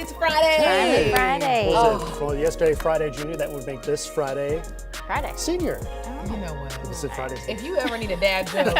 It's Friday. Happy Friday. Well, yesterday, Friday Junior, that would make this Friday Senior. You know what? Is it Friday? If you ever need a dad joke,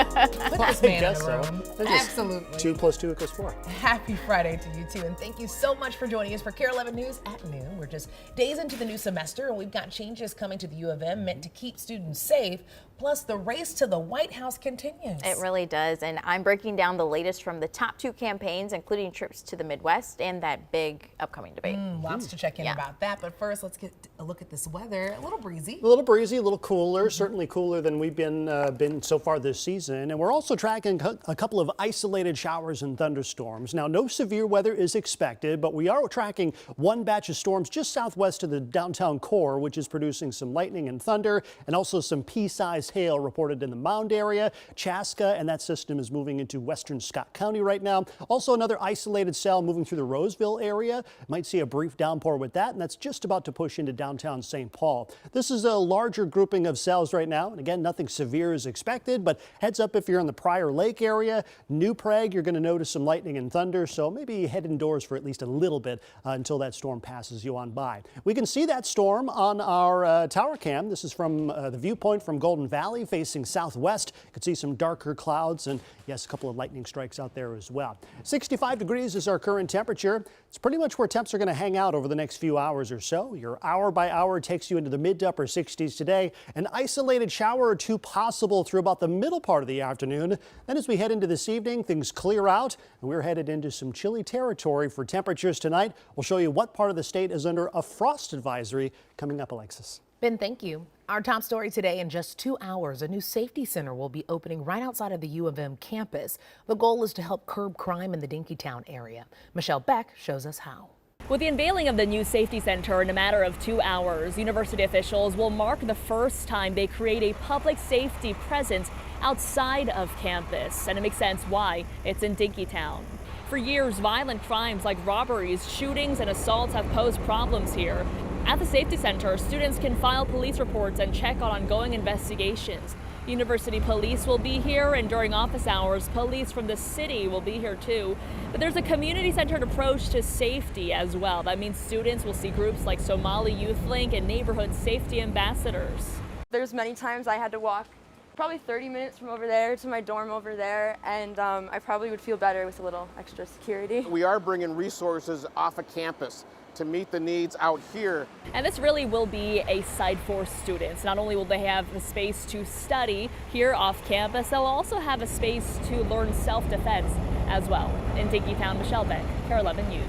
put this man in the room. Absolutely. 2 + 2 = 4. Happy Friday to you too, and thank you so much for joining us for KARE 11 News at noon. We're just days into the new semester, and we've got changes coming to the U of M meant to keep students safe. Plus, the race to the White House continues. It really does, and I'm breaking down the latest from the top 2 campaigns, including trips to the Midwest and that big upcoming debate. Lots to check in about that, but first, let's get a look at this weather. A little breezy. A little breezy, a little cooler, certainly cooler than we've been so far this season. And we're also tracking a couple of isolated showers and thunderstorms. Now, no severe weather is expected, but we are tracking one batch of storms just southwest of the downtown core, which is producing some lightning and thunder, and also some pea-sized hail reported in the Mound area, Chaska, and that system is moving into western Scott County right now. Also, another isolated cell moving through the Roseville area. Might see a brief downpour with that, and that's just about to push into downtown St. Paul. This is a larger grouping of cells right now, and again, nothing severe is expected, but heads up if you're in the Prior Lake area. New Prague, you're going to notice some lightning and thunder, so maybe head indoors for at least a little bit until that storm passes you on by. We can see that storm on our tower cam. This is from the viewpoint from Golden Valley facing southwest. You can see some darker clouds and, yes, a couple of lightning strikes out there as well. 65 degrees is our current temperature. It's pretty much where temps are going to hang out over the next few hours or so. Your hour by hour takes you into the mid to upper 60s today. An isolated shower or two possible through about the middle part of the afternoon. Then as we head into this evening, things clear out and we're headed into some chilly territory for temperatures tonight. We'll show you what part of the state is under a frost advisory coming up, Alexis. Ben, thank you. Our top story today: in just 2 hours, a new safety center will be opening right outside of the U of M campus. The goal is to help curb crime in the Dinkytown area. Michelle Beck shows us how. With the unveiling of the new safety center in a matter of 2 hours, university officials will mark the first time they create a public safety presence outside of campus. And it makes sense why it's in Dinkytown. For years, violent crimes like robberies, shootings, and assaults have posed problems here. At the safety center, students can file police reports and check on ongoing investigations. University police will be here, and during office hours, police from the city will be here too. But there's a community-centered approach to safety as well. That means students will see groups like Somali Youth Link and neighborhood safety ambassadors. There's many times I had to walk probably 30 minutes from over there to my dorm over there, and I probably would feel better with a little extra security. We are bringing resources off of campus to meet the needs out here. And this really will be a site for students. Not only will they have the space to study here off campus, they'll also have a space to learn self-defense as well. In Dinkytown, Michelle Beck, KARE 11 News.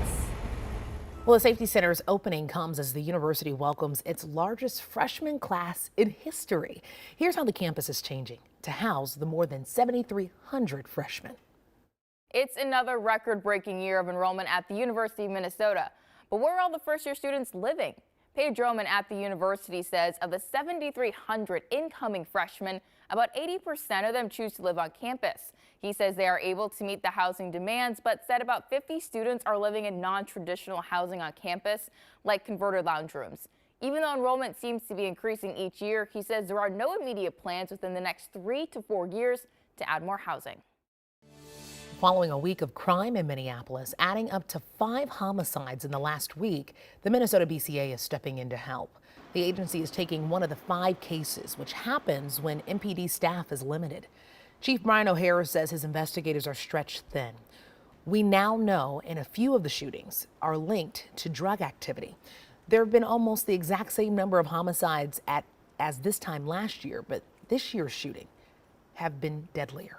Well, the safety center's opening comes as the university welcomes its largest freshman class in history. Here's how the campus is changing to house the more than 7,300 freshmen. It's another record-breaking year of enrollment at the University of Minnesota. But where are all the first-year students living? Paige Roman at the university says of the 7,300 incoming freshmen, about 80% of them choose to live on campus. He says they are able to meet the housing demands, but said about 50 students are living in non-traditional housing on campus, like converted lounge rooms. Even though enrollment seems to be increasing each year, he says there are no immediate plans within the next 3 to 4 years to add more housing. Following a week of crime in Minneapolis, adding up to 5 homicides in the last week, the Minnesota BCA is stepping in to help. The agency is taking one of the 5 cases, which happens when MPD staff is limited. Chief Brian O'Hara says his investigators are stretched thin. We now know in a few of the shootings are linked to drug activity. There have been almost the exact same number of homicides as this time last year, but this year's shooting have been deadlier.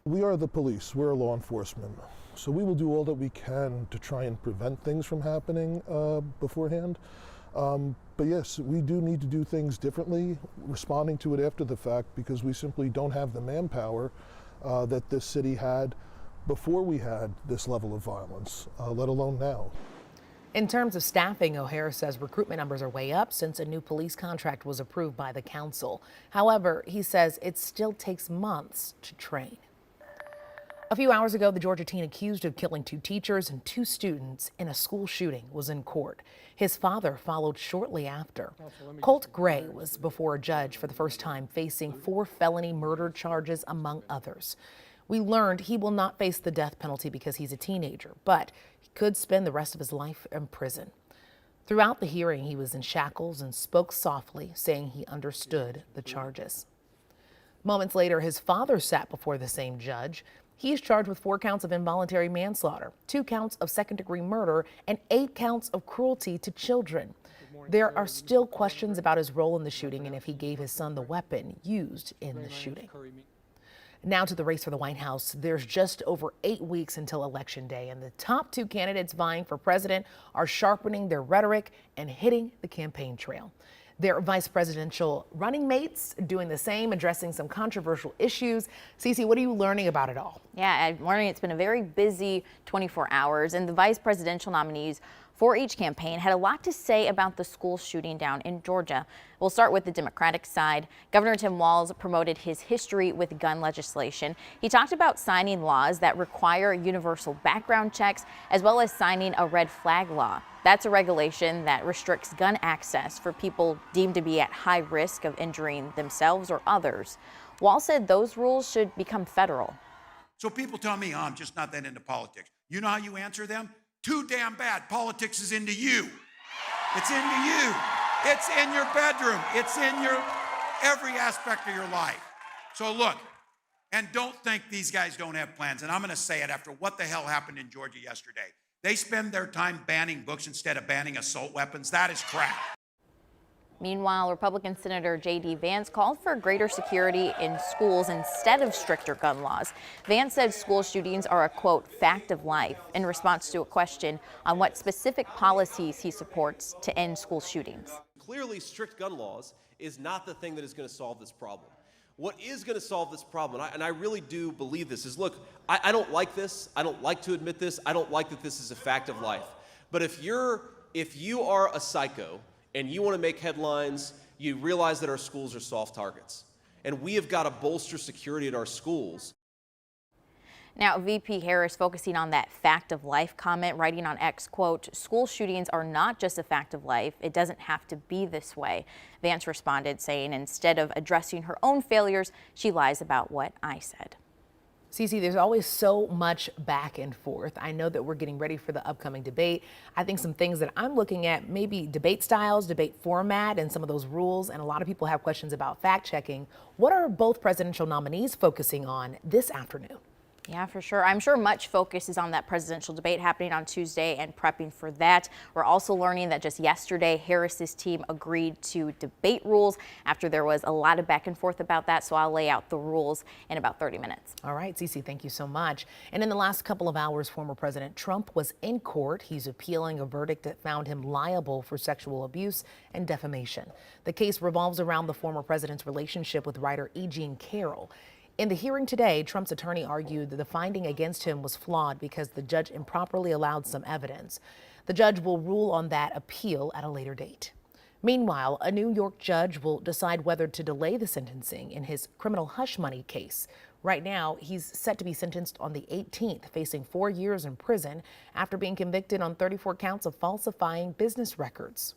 We are the police, we're law enforcement, so we will do all that we can to try and prevent things from happening beforehand. But yes, we do need to do things differently, responding to it after the fact, because we simply don't have the manpower that this city had before we had this level of violence, let alone now. In terms of staffing, O'Hara says recruitment numbers are way up since a new police contract was approved by the council. However, he says it still takes months to train. A few hours ago, the Georgia teen accused of killing 2 teachers and 2 students in a school shooting was in court. His father followed shortly after. Colt Gray was before a judge for the first time, facing 4 felony murder charges, among others. We learned he will not face the death penalty because he's a teenager, but he could spend the rest of his life in prison. Throughout the hearing, he was in shackles and spoke softly, saying he understood the charges. Moments later, his father sat before the same judge. He is charged with 4 counts of involuntary manslaughter, 2 counts of second-degree murder, and 8 counts of cruelty to children. There are still questions about his role in the shooting and if he gave his son the weapon used in the shooting. Now to the race for the White House. There's just over 8 weeks until Election Day, and the top 2 candidates vying for president are sharpening their rhetoric and hitting the campaign trail. Their vice presidential running mates doing the same, addressing some controversial issues. Cece, what are you learning about it all? Yeah, I'm learning it's been a very busy 24 hours, and the vice presidential nominees for each campaign had a lot to say about the school shooting down in Georgia. We'll start with the Democratic side. Governor Tim Walz promoted his history with gun legislation. He talked about signing laws that require universal background checks, as well as signing a red flag law. That's a regulation that restricts gun access for people deemed to be at high risk of injuring themselves or others. Walz said those rules should become federal. So people tell me, oh, I'm just not that into politics. You know how you answer them? Too damn bad. Politics is into you. It's into you. It's in your bedroom. It's in your every aspect of your life. So look, and don't think these guys don't have plans. And I'm going to say it after what the hell happened in Georgia yesterday. They spend their time banning books instead of banning assault weapons. That is crap. Meanwhile, Republican Senator J.D. Vance called for greater security in schools instead of stricter gun laws. Vance said school shootings are a, quote, fact of life, in response to a question on what specific policies he supports to end school shootings. Clearly, strict gun laws is not the thing that is going to solve this problem. What is going to solve this problem, and I really do believe this, is look, I don't like this. I don't like to admit this. I don't like that this is a fact of life. But if you are a psycho and you want to make headlines, you realize that our schools are soft targets. And we have got to bolster security at our schools. Now, VP Harris focusing on that fact of life comment, writing on X, quote, school shootings are not just a fact of life. It doesn't have to be this way. Vance responded, saying instead of addressing her own failures, she lies about what I said. Cece, there's always so much back and forth. I know that we're getting ready for the upcoming debate. I think some things that I'm looking at, maybe debate styles, debate format, and some of those rules. And a lot of people have questions about fact checking. What are both presidential nominees focusing on this afternoon? Yeah, for sure. I'm sure much focus is on that presidential debate happening on Tuesday and prepping for that. We're also learning that just yesterday, Harris's team agreed to debate rules after there was a lot of back and forth about that. So I'll lay out the rules in about 30 minutes. All right, Cece, thank you so much. And in the last couple of hours, former President Trump was in court. He's appealing a verdict that found him liable for sexual abuse and defamation. The case revolves around the former president's relationship with writer E. Jean Carroll. In the hearing today, Trump's attorney argued that the finding against him was flawed because the judge improperly allowed some evidence. The judge will rule on that appeal at a later date. Meanwhile, a New York judge will decide whether to delay the sentencing in his criminal hush money case. Right now, he's set to be sentenced on the 18th, facing 4 years in prison after being convicted on 34 counts of falsifying business records.